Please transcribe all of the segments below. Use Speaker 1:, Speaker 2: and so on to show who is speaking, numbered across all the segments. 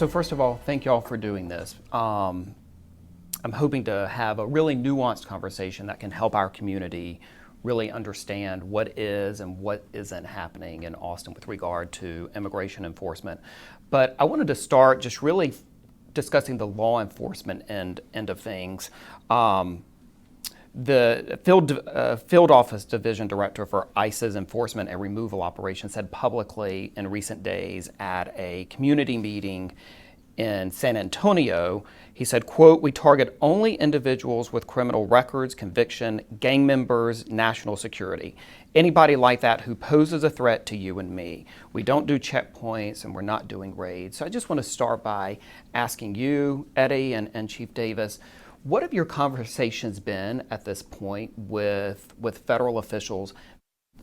Speaker 1: So first of all, thank you all for doing this. I'm hoping to have a really nuanced conversation that can help our community really understand what is and what isn't happening in Austin with regard to immigration enforcement. But I wanted to start just really discussing the law enforcement end of things. The field office division director for ICE's enforcement and removal operations said publicly in recent days at a community meeting in San Antonio, he said, quote, "We target only individuals with criminal records, conviction, gang members, national security. Anybody like that who poses a threat to you and me. We don't do checkpoints and we're not doing raids." So I just want to start by asking you, Eddie and Chief Davis, what have your conversations been at this point with federal officials,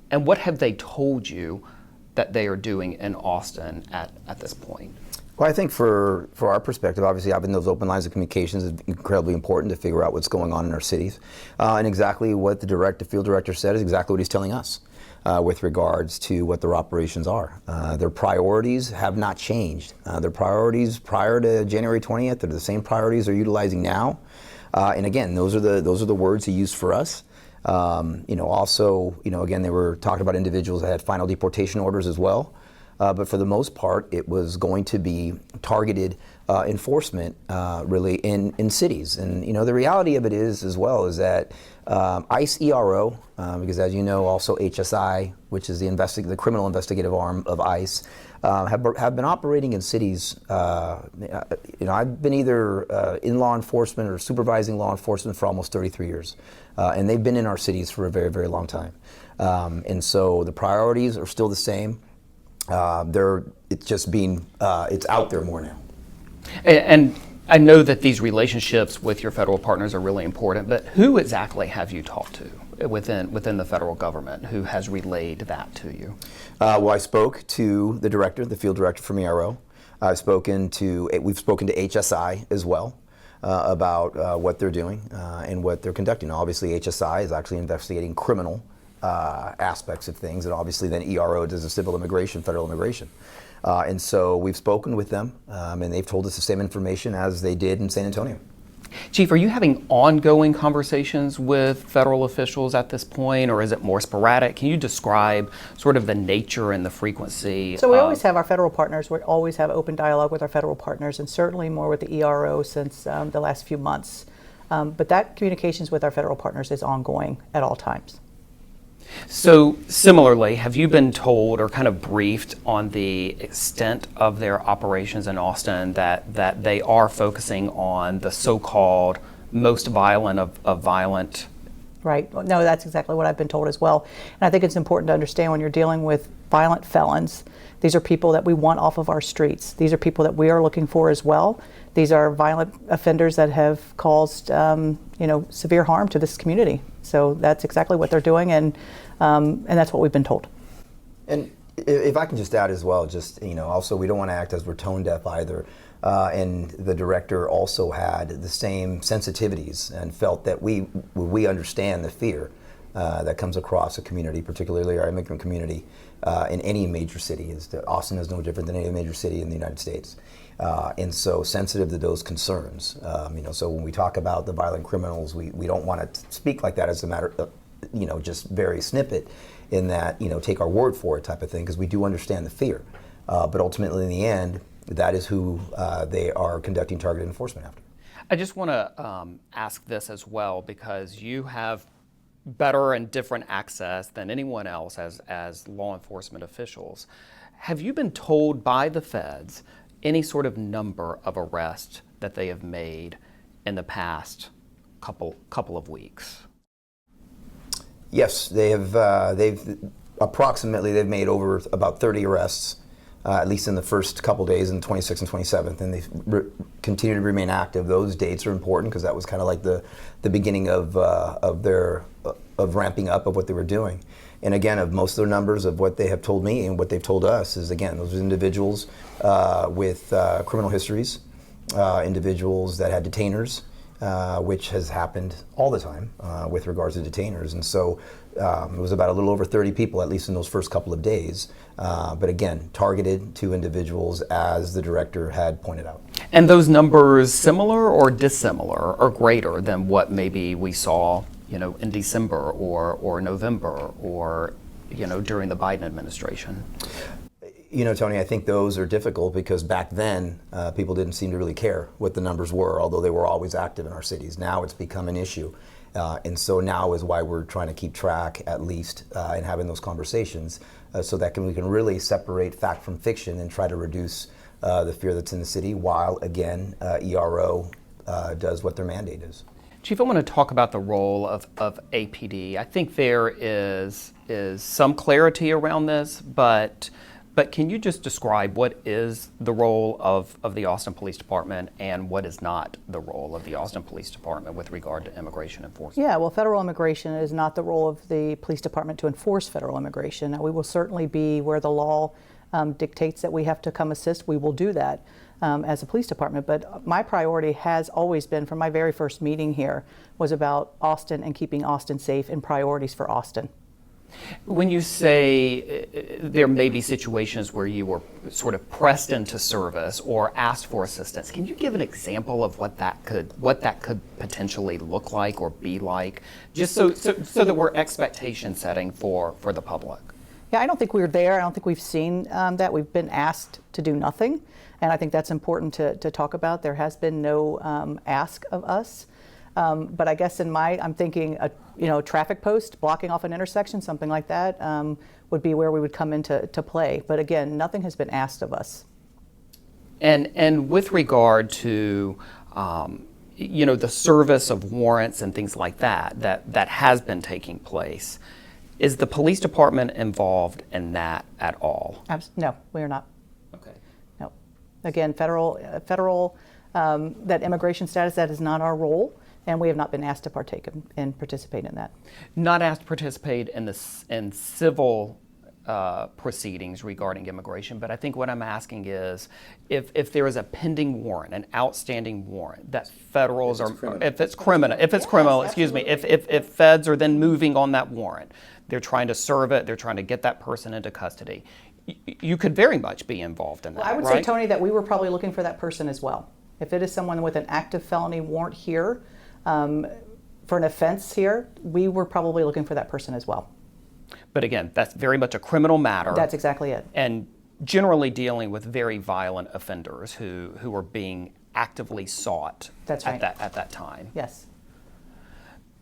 Speaker 1: and what have they told you that they are doing in Austin at this point?
Speaker 2: Well, I think for our perspective, obviously having those open lines of communications is incredibly important to figure out what's going on in our cities. And exactly what the field director said is exactly what he's telling us with regards to what their operations are. Their priorities have not changed. Their priorities prior to January 20th are the same priorities they're utilizing now. And again, those are the words he used for us. Also, again, they were talking about individuals that had final deportation orders as well. But for the most part, it was going to be targeted enforcement really in cities. And the reality of it is as well is that ICE ERO, because as you know, also HSI, which is the criminal investigative arm of ICE, have been operating in cities. I've been either in law enforcement or supervising law enforcement for almost 33 years. And they've been in our cities for a very, very long time. And so the priorities are still the same. It's just it's out there more now.
Speaker 1: And I know that these relationships with your federal partners are really important, but who exactly have you talked to within the federal government who has relayed that to you?
Speaker 2: Well, I spoke to the field director from ERO. We've spoken to HSI as well about what they're doing and what they're conducting. Now, obviously, HSI is actually investigating criminal aspects of things, and obviously then ERO does the federal immigration. And so we've spoken with them, and they've told us the same information as they did in San Antonio.
Speaker 1: Chief, are you having ongoing conversations with federal officials at this point, or is it more sporadic? Can you describe sort of the nature and the frequency?
Speaker 3: So we always have our federal partners. We always have open dialogue with our federal partners, and certainly more with the ERO since the last few months. But that communications with our federal partners is ongoing at all times.
Speaker 1: So similarly, have you been told or kind of briefed on the extent of their operations in Austin, that they are focusing on the so-called most violent of violent?
Speaker 3: Right. No, that's exactly what I've been told as well. And I think it's important to understand when you're dealing with violent felons, these are people that we want off of our streets. These are people that we are looking for as well. These are violent offenders that have caused, severe harm to this community. So that's exactly what they're doing, and that's what we've been told.
Speaker 2: And if I can just add as well, also we don't want to act as we're tone deaf either. And the director also had the same sensitivities and felt that we understand the fear that comes across a community, particularly our immigrant community, in any major city. Austin is no different than any major city in the United States. And so sensitive to those concerns. So when we talk about the violent criminals, we don't want to speak like that as a matter of, just very snippet in that, take our word for it type of thing, because we do understand the fear. But ultimately in the end, that is who they are conducting targeted enforcement after.
Speaker 1: I just want to ask this as well, because you have better and different access than anyone else as law enforcement officials. Have you been told by the feds any sort of number of arrests that they have made in the past couple of weeks?
Speaker 2: Yes, they have. They've made over about 30 arrests, at least in the first couple days, in the 26th and 27th, and they continue to remain active. Those dates are important because that was kind of like the beginning of ramping up of what they were doing. And again, of most of their numbers of what they have told me and what they've told us is, again, those individuals with criminal histories, individuals that had detainers, which has happened all the time with regards to detainers. And so it was about a little over 30 people, at least in those first couple of days. But again, targeted to individuals as the director had pointed out.
Speaker 1: And those numbers similar or dissimilar or greater than what maybe we saw, in December or November or, during the Biden administration?
Speaker 2: Tony, I think those are difficult because back then people didn't seem to really care what the numbers were, although they were always active in our cities. Now it's become an issue. And so now is why we're trying to keep track, at least, and having those conversations so that we can really separate fact from fiction and try to reduce the fear that's in the city while, again, ERO does what their mandate is.
Speaker 1: Chief, I want to talk about the role of APD. I think there is some clarity around this, but can you just describe what is the role of the Austin Police Department and what is not the role of the Austin Police Department with regard to immigration enforcement?
Speaker 3: Yeah, well, federal immigration is not the role of the police department to enforce federal immigration. Now, we will certainly be where the law dictates that we have to come assist. We will do that as a police department. But my priority has always been, from my very first meeting here, was about Austin and keeping Austin safe and priorities for Austin.
Speaker 1: When you say there may be situations where you were sort of pressed into service or asked for assistance, can you give an example of what that could potentially look like or be like, just so that we're expectation setting for the public?
Speaker 3: Yeah, I don't think we're there. I don't think we've seen that. We've been asked to do nothing, and I think that's important to talk about. There has been no ask of us. But I guess I'm thinking a traffic post blocking off an intersection, something like that, would be where we would come into play. But again, nothing has been asked of us.
Speaker 1: And with regard to the service of warrants and things like that has been taking place, is the police department involved in that at all?
Speaker 3: No, we are not.
Speaker 1: Okay.
Speaker 3: No. Again, federal that immigration status, that is not our role. And we have not been asked to partake and participate in that.
Speaker 1: Not asked to participate in civil proceedings regarding immigration, but I think what I'm asking is if there is a pending warrant, an outstanding warrant that federals if it's criminal, excuse me, if feds are then moving on that warrant, they're trying to serve it, they're trying to get that person into custody, you could very much be involved in that.
Speaker 3: Well, I would say, Tony, that we were probably looking for that person as well. If it is someone with an active felony warrant here, for an offense here, we were probably looking for that person as well.
Speaker 1: But again, that's very much a criminal matter.
Speaker 3: That's exactly it.
Speaker 1: And generally dealing with very violent offenders who are being actively sought.
Speaker 3: That's right.
Speaker 1: at that time.
Speaker 3: Yes.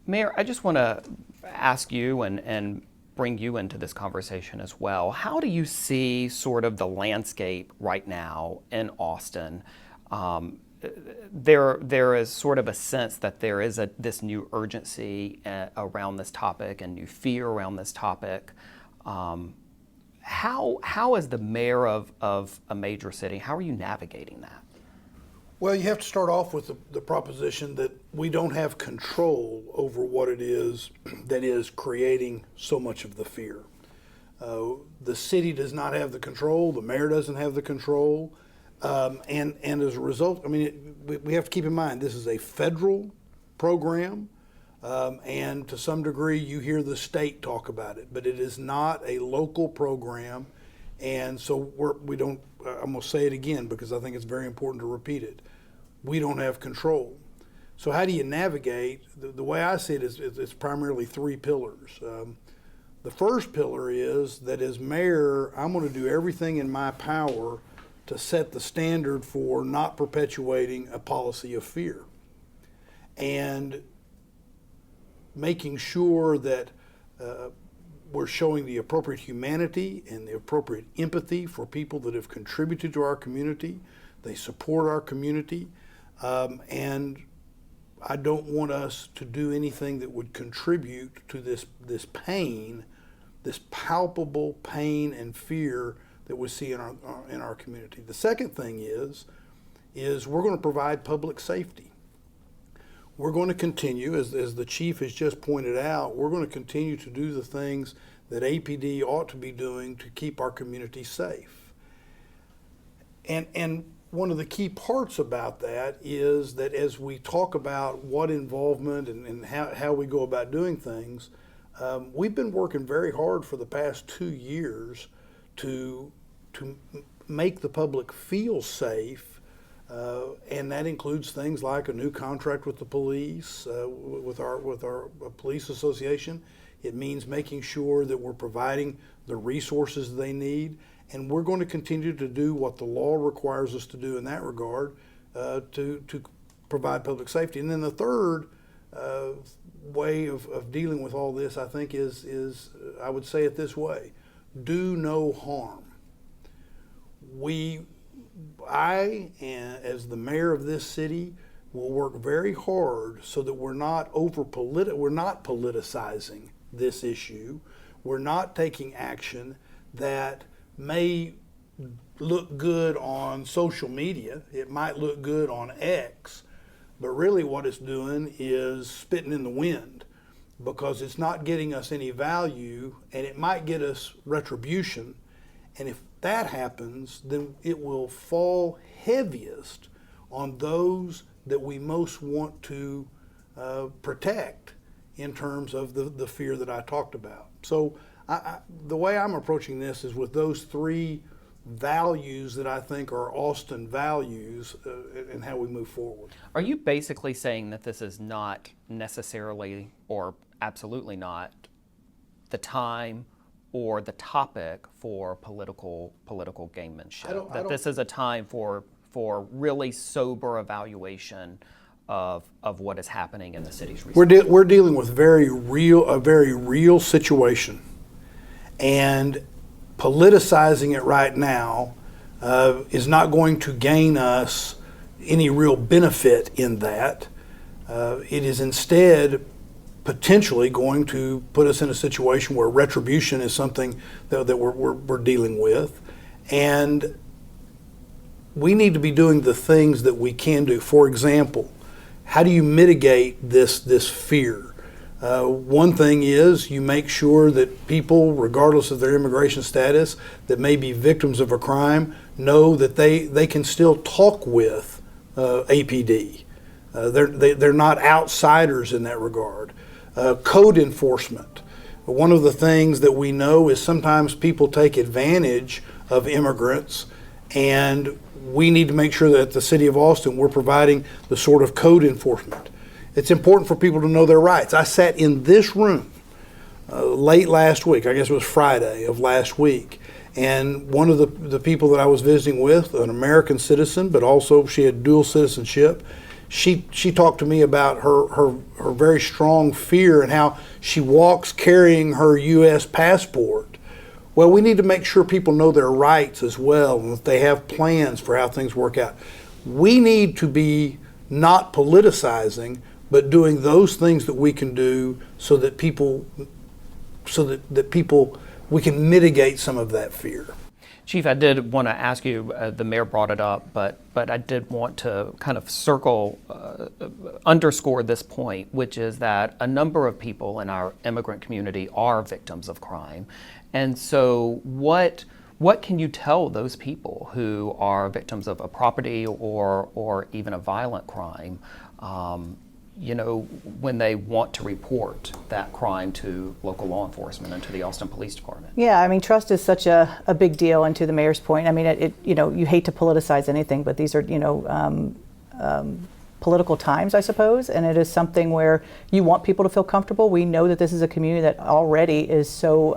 Speaker 1: Mayor, I just want to ask you and bring you into this conversation as well. How do you see sort of the landscape right now in Austin? There is sort of a sense that there is this new urgency around this topic and new fear around this topic. How is the mayor of a major city, how are you navigating that?
Speaker 4: Well, you have to start off with the proposition that we don't have control over what it is that is creating so much of the fear. The city does not have the control, the mayor doesn't have the control. And as a result, I mean, we have to keep in mind this is a federal program, and to some degree you hear the state talk about it, but it is not a local program, and so we don't. I'm going to say it again because I think it's very important to repeat it. We don't have control. So how do you navigate? The way I see it is it's primarily three pillars. The first pillar is that as mayor, I'm going to do everything in my power to set the standard for not perpetuating a policy of fear and making sure that we're showing the appropriate humanity and the appropriate empathy for people that have contributed to our community. They support our community, and I don't want us to do anything that would contribute to this pain, this palpable pain and fear that we see in our community. The second thing is we're going to provide public safety. We're going to continue, as the chief has just pointed out, we're going to continue to do the things that APD ought to be doing to keep our community safe. And one of the key parts about that is that as we talk about what involvement and how we go about doing things, we've been working very hard for the past 2 years to make the public feel safe, and that includes things like a new contract with the police, with our police association. It means making sure that we're providing the resources they need, and we're going to continue to do what the law requires us to do in that regard to provide public safety. And then the third way of dealing with all this, I think, is I would say it this way: do no harm. I, as the mayor of this city, will work very hard so that we're not politicizing this issue. We're not taking action that may look good on social media. It might look good on X, but really what it's doing is spitting in the wind, because it's not getting us any value, and it might get us retribution. And if that happens, then it will fall heaviest on those that we most want to protect in terms of the fear that I talked about. So the way I'm approaching this is with those three values that I think are Austin values and how we move forward.
Speaker 1: Are you basically saying that this is not necessarily or absolutely not the time or the topic for political gamemanship? That this is a time for really sober evaluation of what is happening in the city's resources?
Speaker 4: We're dealing with a very real situation, and politicizing it right now is not going to gain us any real benefit in that. It is instead potentially going to put us in a situation where retribution is something that we're dealing with, and we need to be doing the things that we can do. For example, how do you mitigate this fear? One thing is you make sure that people, regardless of their immigration status, that may be victims of a crime, know that they can still talk with APD. They're not outsiders in that regard. Code enforcement. One of the things that we know is sometimes people take advantage of immigrants, and we need to make sure that at the City of Austin we're providing the sort of code enforcement. It's important for people to know their rights. I sat in this room late last week, I guess it was Friday of last week, and one of the people that I was visiting with, an American citizen, but also she had dual citizenship, she talked to me about her very strong fear and how she walks carrying her U.S. passport. Well, we need to make sure people know their rights as well, and that they have plans for how things work out. We need to be not politicizing, but doing those things that we can do so that people, we can mitigate some of that fear.
Speaker 1: Chief, I did want to ask you, the mayor brought it up, but I did want to kind of underscore this point, which is that a number of people in our immigrant community are victims of crime. And so what can you tell those people who are victims of a property or even a violent crime, when they want to report that crime to local law enforcement and to the Austin Police Department?
Speaker 3: Yeah, I mean, trust is such a big deal, and to the mayor's point, I mean, you hate to politicize anything, but these are, political times, I suppose, and it is something where you want people to feel comfortable. We know that this is a community that already is so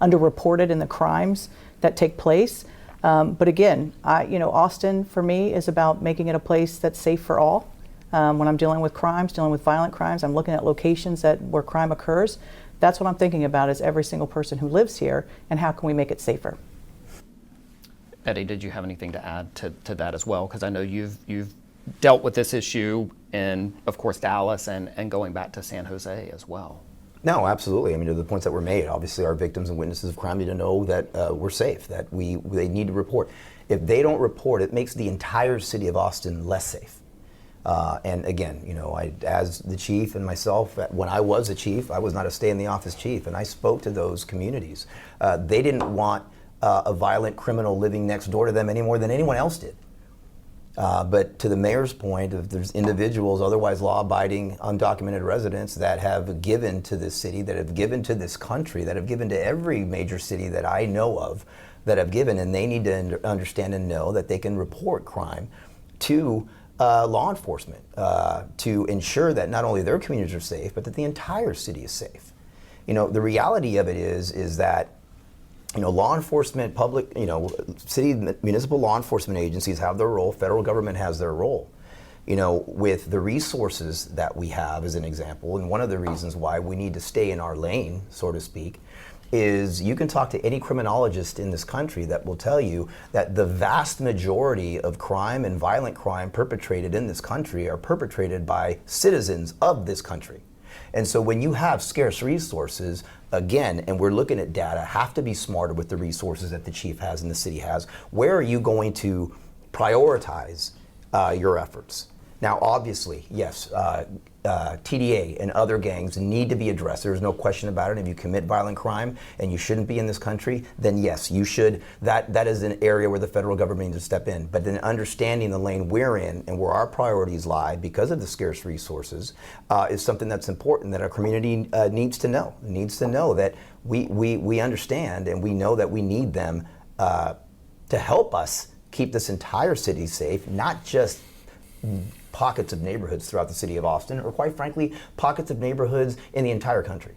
Speaker 3: underreported in the crimes that take place. But again, Austin for me is about making it a place that's safe for all. When I'm dealing with crimes, dealing with violent crimes, I'm looking at locations where crime occurs. That's what I'm thinking about, is every single person who lives here, and how can we make it safer?
Speaker 1: Eddie, did you have anything to add to that as well? Because I know you've dealt with this issue in, of course, Dallas and going back to San Jose as well.
Speaker 2: No, absolutely. I mean, to the points that were made, obviously our victims and witnesses of crime need to know that we're safe, that they need to report. If they don't report, it makes the entire city of Austin less safe. And again, as the chief and myself, when I was a chief, I was not a stay-in-the-office chief, and I spoke to those communities. They didn't want a violent criminal living next door to them any more than anyone else did. But to the mayor's point, if there's individuals, otherwise law-abiding, undocumented residents that have given to this city, that have given to this country, that have given to every major city that I know of, that have given, and they need to understand and know that they can report crime to law enforcement to ensure that not only their communities are safe, but that the entire city is safe. You know, the reality of it is that, you know, law enforcement, public, you know, city, municipal law enforcement agencies have their role, federal government has their role. You know, with the resources that we have, as an example, and one of the reasons why we need to stay in our lane, so to speak, is you can talk to any criminologist in this country that will tell you that the vast majority of crime and violent crime perpetrated in this country are perpetrated by citizens of this country. And so when you have scarce resources, again, and we're looking at data, have to be smarter with the resources that the chief has and the city has. Where are you going to prioritize your efforts? Now, obviously, yes, TDA and other gangs need to be addressed. There's no question about it. If you commit violent crime and you shouldn't be in this country, then yes, you should. That is an area where the federal government needs to step in. But then understanding the lane we're in and where our priorities lie because of the scarce resources is something that's important that our community needs to know. Needs to know that we understand and we know that we need them to help us keep this entire city safe, not just pockets of neighborhoods throughout the city of Austin, or quite frankly, pockets of neighborhoods in the entire country.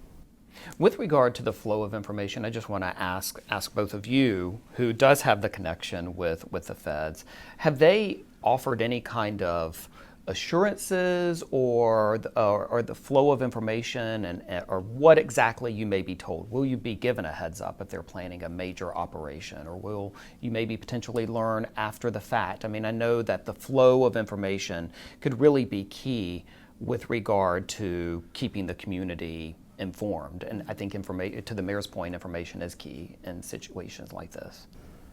Speaker 1: With regard to the flow of information, I just want to ask both of you, who does have the connection with the feds, have they offered any kind of assurances or the flow of information, or what exactly you may be told? Will you be given a heads up if they're planning a major operation, or will you maybe potentially learn after the fact? I mean, I know that the flow of information could really be key with regard to keeping the community informed, and I think to the mayor's point, information is key in situations like this.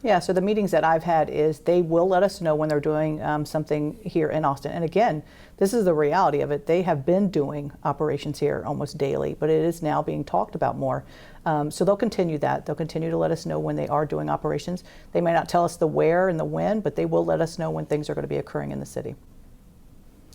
Speaker 3: Yeah, so the meetings that I've had is they will let us know when they're doing something here in Austin. And again, this is the reality of it. They have been doing operations here almost daily, but it is now being talked about more. So they'll continue that. They'll continue to let us know when they are doing operations. They may not tell us the where and the when, but they will let us know when things are going to be occurring in the city.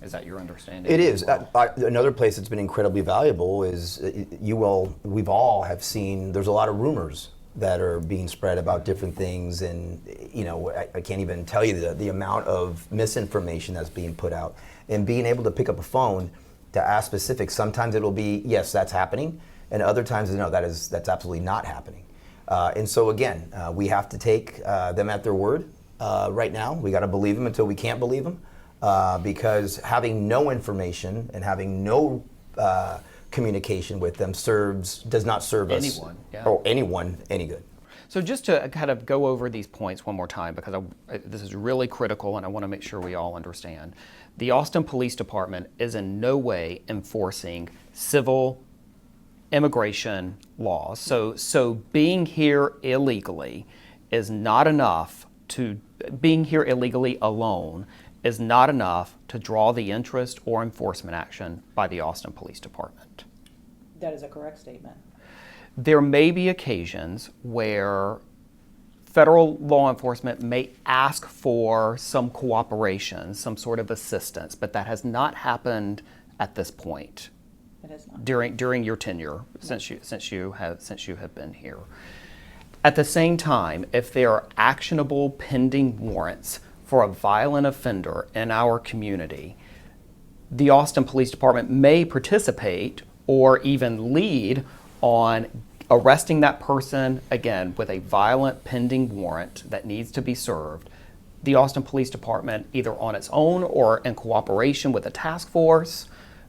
Speaker 1: Is that your understanding?
Speaker 2: It is. Another place that's been incredibly valuable is we've all have seen, there's a lot of rumors that are being spread about different things, and you know, I can't even tell you the amount of misinformation that's being put out. And being able to pick up a phone to ask specifics, sometimes it'll be, yes, that's happening, and other times, no, that's absolutely not happening. And so again, we have to take them at their word right now. We got to believe them until we can't believe them, because having no information and having no communication with them does not serve us or anyone any good.
Speaker 1: So just to kind of go over these points one more time, because this is really critical and I want to make sure we all understand. The Austin Police Department is in no way enforcing civil immigration laws. So being here illegally is not enough being here illegally alone is not enough to draw the interest or enforcement action by the Austin Police Department.
Speaker 3: That is a correct statement.
Speaker 1: There may be occasions where federal law enforcement may ask for some cooperation, some sort of assistance, but that has not happened at this point.
Speaker 3: It has not.
Speaker 1: During your tenure, since you have been here. At the same time, if there are actionable pending warrants for a violent offender in our community, the Austin Police Department may participate or even lead on arresting that person, again, with a violent pending warrant that needs to be served. The Austin Police Department, either on its own or in cooperation with a task force,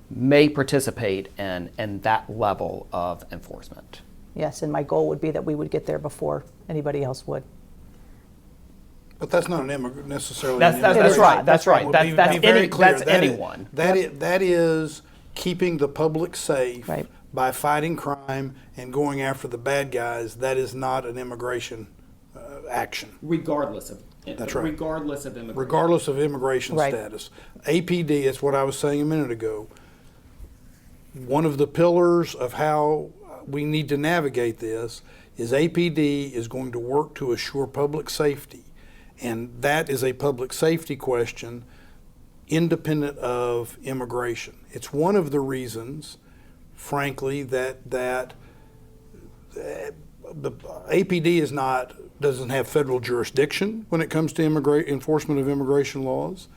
Speaker 1: may participate in that level of enforcement.
Speaker 3: Yes, and my goal would be that we would get there before anybody else would.
Speaker 4: But that's not necessarily.
Speaker 1: That's right. That's right. That's
Speaker 4: That
Speaker 1: anyone.
Speaker 4: That is keeping the public safe
Speaker 3: Right.
Speaker 4: by fighting crime and going after the bad guys. That is not an immigration action.
Speaker 1: Regardless of
Speaker 4: That's right.
Speaker 1: Regardless of immigration.
Speaker 4: Regardless of immigration
Speaker 3: Right.
Speaker 4: status. APD, it's what I was saying a minute ago. One of the pillars of how we need to navigate this is APD is going to work to assure public safety. And that is a public safety question independent of immigration. It's one of the reasons, frankly, that the APD doesn't have federal jurisdiction when it comes to enforcement of immigration laws,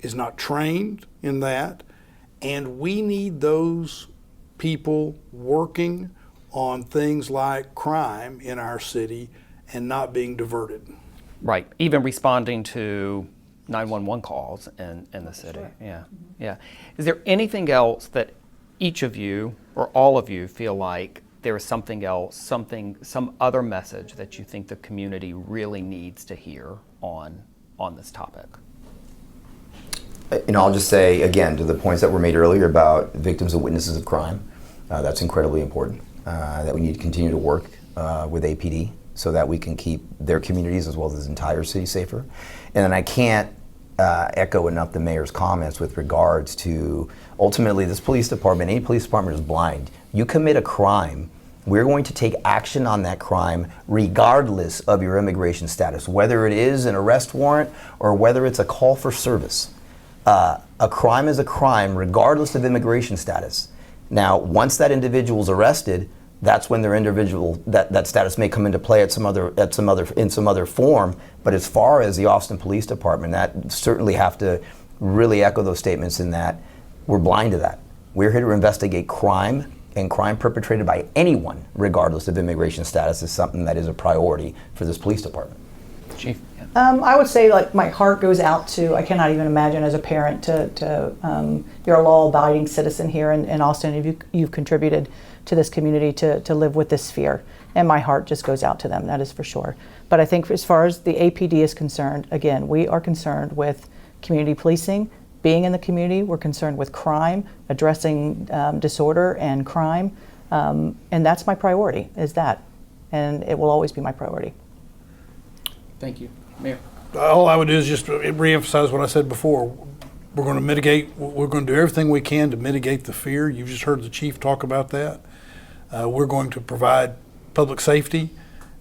Speaker 4: is not trained in that, and we need those people working on things like crime in our city and not being diverted.
Speaker 1: Right, even responding to 911 calls in the city.
Speaker 3: Sure.
Speaker 1: Yeah, yeah. Is there anything else that each of you or all of you feel like there is something else, some other message that you think the community really needs to hear on this topic?
Speaker 2: I'll just say again to the points that were made earlier about victims and witnesses of crime. That's incredibly important. That we need to continue to work with APD so that we can keep their communities as well as the entire city safer. And then I can't echo enough the mayor's comments with regards to ultimately this police department. Any police department is blind. You commit a crime, we're going to take action on that crime regardless of your immigration status, whether it is an arrest warrant or whether it's a call for service. A crime is a crime regardless of immigration status. Now, once that individual is arrested, that's when their individual that status may come into play in some other form. But as far as the Austin Police Department, that certainly have to really echo those statements in that we're blind to that. We're here to investigate crime, and crime perpetrated by anyone, regardless of immigration status, is something that is a priority for this police department.
Speaker 1: Chief?
Speaker 3: I would say, like, my heart goes out to, I cannot even imagine as a parent you're a law-abiding citizen here in Austin. You've contributed to this community to live with this fear. And my heart just goes out to them, that is for sure. But I think as far as the APD is concerned, again, we are concerned with community policing, being in the community. We're concerned with crime, addressing disorder and crime. And that's my priority, is that. And it will always be my priority.
Speaker 1: Thank you. Mayor?
Speaker 4: All I would do is just reemphasize what I said before. We're going to mitigate, we're going to do everything we can to mitigate the fear. You've just heard the chief talk about that. We're going to provide public safety,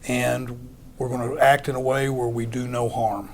Speaker 4: and we're going to act in a way where we do no harm.